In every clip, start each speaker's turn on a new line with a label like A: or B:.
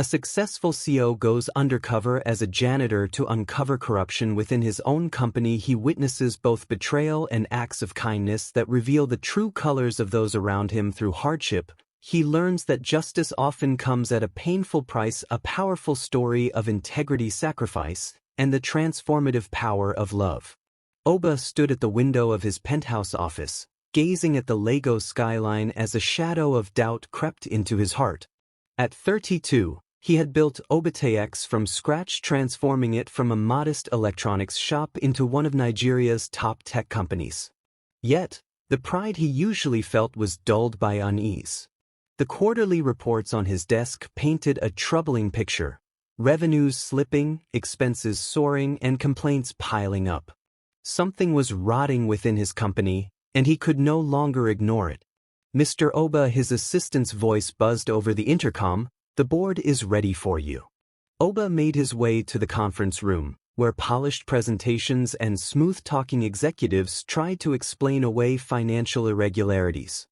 A: A successful CEO goes undercover as a janitor to uncover corruption within his own company. He witnesses both betrayal and acts of kindness that reveal the true colors of those around him. Through hardship, he learns that justice often comes at a painful price. A powerful story of integrity, sacrifice, and the transformative power of love. Oba stood at the window of his penthouse office, gazing at the Lagos skyline as a shadow of doubt crept into his heart. At 32, he had built Obatex from scratch, transforming it from a modest electronics shop into one of Nigeria's top tech companies. Yet, the pride he usually felt was dulled by unease. The quarterly reports on his desk painted a troubling picture: revenues slipping, expenses soaring, and complaints piling up. Something was rotting within his company, and he could no longer ignore it. "Mr. Oba," his assistant's voice buzzed over the intercom, "the board is ready for you." Oba made his way to the conference room, where polished presentations and smooth-talking executives tried to explain away financial irregularities.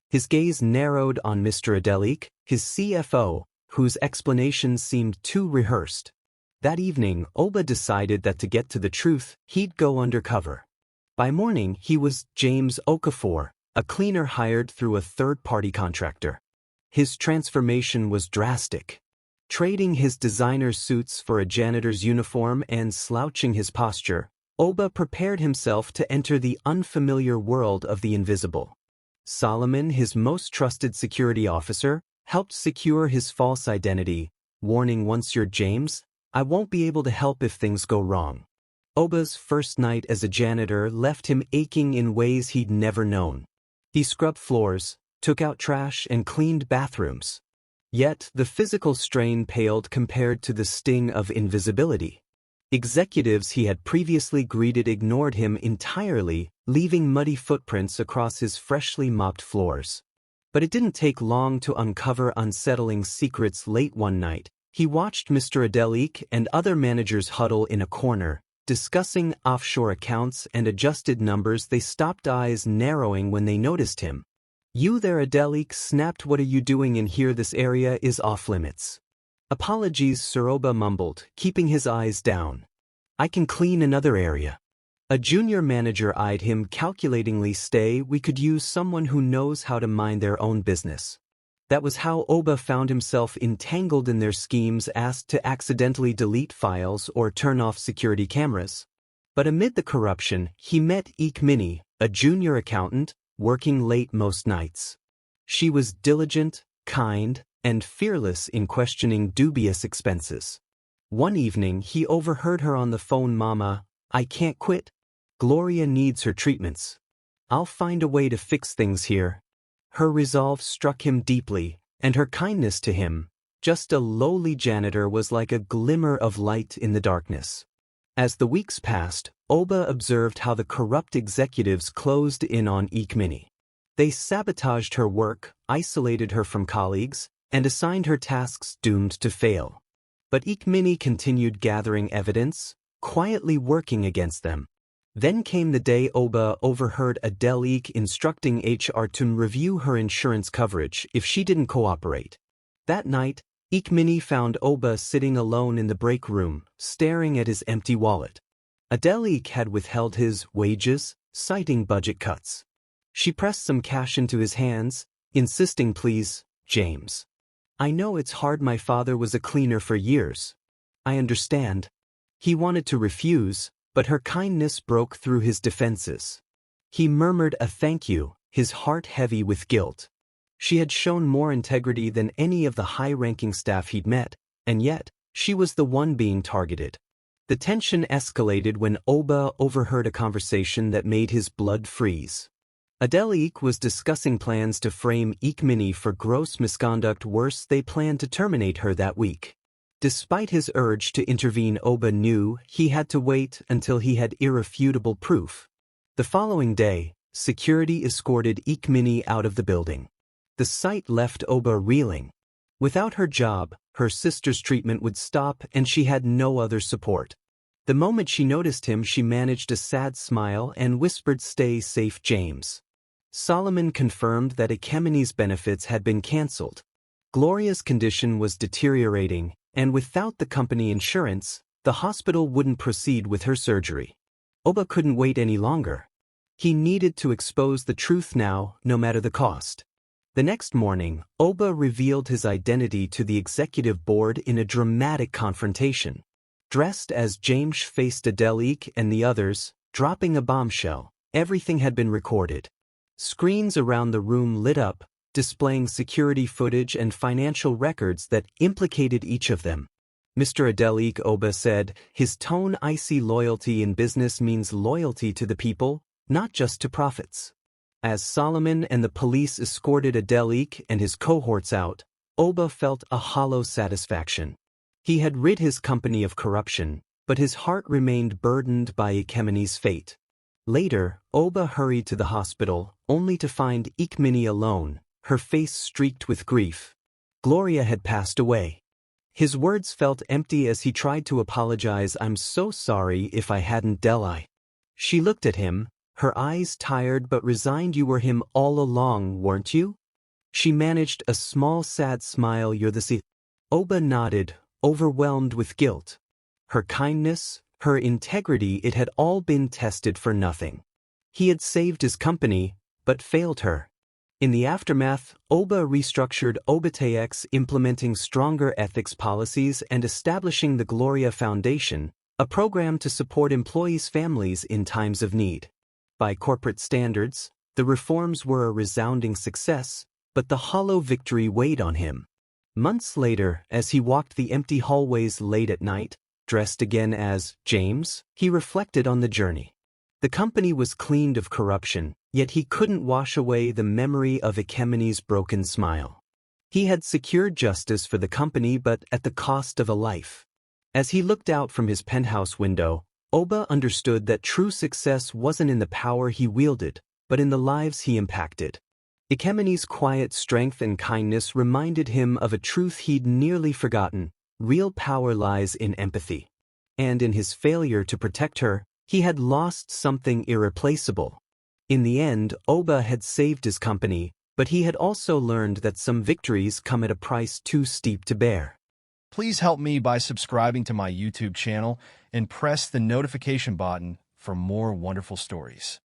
A: His gaze narrowed on Mr. Adelik, his CFO, whose explanations seemed too rehearsed. That evening, Oba decided that to get to the truth, he'd go undercover. By morning, he was James Okafor, a cleaner hired through a third-party contractor. His transformation was drastic. Trading his designer suits for a janitor's uniform and slouching his posture, Oba prepared himself to enter the unfamiliar world of the invisible. Solomon, his most trusted security officer, helped secure his false identity, warning, "Once you're James, I won't be able to help if things go wrong." Oba's first night as a janitor left him aching in ways he'd never known. He scrubbed floors, took out trash, and cleaned bathrooms. Yet, the physical strain paled compared to the sting of invisibility. Executives he had previously greeted ignored him entirely, leaving muddy footprints across his freshly mopped floors. But it didn't take long to uncover unsettling secrets. Late one night, he watched Mr. Adelik and other managers huddle in a corner, discussing offshore accounts and adjusted numbers. They stopped, eyes narrowing when they noticed him. "You there," Adelik snapped. "What are you doing in here? This area is off-limits." "Apologies," Sir Oba mumbled, keeping his eyes down. "I can clean another area." A junior manager eyed him calculatingly. "Stay, we could use someone who knows how to mind their own business." That was how Oba found himself entangled in their schemes, asked to accidentally delete files or turn off security cameras. But amid the corruption, he met Ikmini, a junior accountant, working late most nights. She was diligent, kind, and fearless in questioning dubious expenses. One evening, he overheard her on the phone. "Mama, I can't quit. Gloria needs her treatments. I'll find a way to fix things here." Her resolve struck him deeply, and her kindness to him, just a lowly janitor, was like a glimmer of light in the darkness. As the weeks passed, Oba observed how the corrupt executives closed in on Ikmini. They sabotaged her work, isolated her from colleagues, and assigned her tasks doomed to fail. But Ikmini continued gathering evidence, quietly working against them. Then came the day Oba overheard Adelik instructing HR to review her insurance coverage if she didn't cooperate. That night, Ikmini found Oba sitting alone in the break room, staring at his empty wallet. Adelik had withheld his wages, citing budget cuts. She pressed some cash into his hands, insisting, "Please, James. I know it's hard. My father was a cleaner for years. I understand." He wanted to refuse, but her kindness broke through his defenses. He murmured a thank you, his heart heavy with guilt. She had shown more integrity than any of the high-ranking staff he'd met, and yet, she was the one being targeted. The tension escalated when Oba overheard a conversation that made his blood freeze. Adelik was discussing plans to frame Ikmini for gross misconduct. Worse, they planned to terminate her that week. Despite his urge to intervene, Oba knew he had to wait until he had irrefutable proof. The following day, security escorted Ikmini out of the building. The sight left Oba reeling. Without her job, her sister's treatment would stop, and she had no other support. The moment she noticed him, she managed a sad smile and whispered, "Stay safe, James." Solomon confirmed that Ikemini's benefits had been cancelled. Gloria's condition was deteriorating, and without the company insurance, the hospital wouldn't proceed with her surgery. Oba couldn't wait any longer. He needed to expose the truth now, no matter the cost. The next morning, Oba revealed his identity to the executive board in a dramatic confrontation. Dressed as James faced Adelik and the others, dropping a bombshell, everything had been recorded. Screens around the room lit up, displaying security footage and financial records that implicated each of them. Mr. Adelik, Oba said, his tone icy. Loyalty in business means loyalty to the people, not just to profits. As Solomon and the police escorted Adelik and his cohorts out, Oba felt a hollow satisfaction. He had rid his company of corruption, but his heart remained burdened by Ikemeni's fate. Later, Oba hurried to the hospital, only to find Ikemeni alone, her face streaked with grief. Gloria had passed away. His words felt empty as he tried to apologize. "I'm so sorry if I hadn't Deli." She looked at him, her eyes tired but resigned. "You were him all along, weren't you?" She managed a small sad smile. "You're the Oba nodded, overwhelmed with guilt. Her kindness, her integrity, it had all been tested for nothing. He had saved his company, but failed her. In the aftermath, Oba restructured Obatex, implementing stronger ethics policies and establishing the Gloria Foundation, a program to support employees' families in times of need. By corporate standards, the reforms were a resounding success, but the hollow victory weighed on him. Months later, as he walked the empty hallways late at night, dressed again as James, he reflected on the journey. The company was cleaned of corruption, yet he couldn't wash away the memory of Ikemeni's broken smile. He had secured justice for the company, but at the cost of a life. As he looked out from his penthouse window, Oba understood that true success wasn't in the power he wielded, but in the lives he impacted. Ikemeni's quiet strength and kindness reminded him of a truth he'd nearly forgotten: real power lies in empathy. And in his failure to protect her, he had lost something irreplaceable. In the end, Oba had saved his company, but he had also learned that some victories come at a price too steep to bear.
B: Please help me by subscribing to my YouTube channel and press the notification button for more wonderful stories.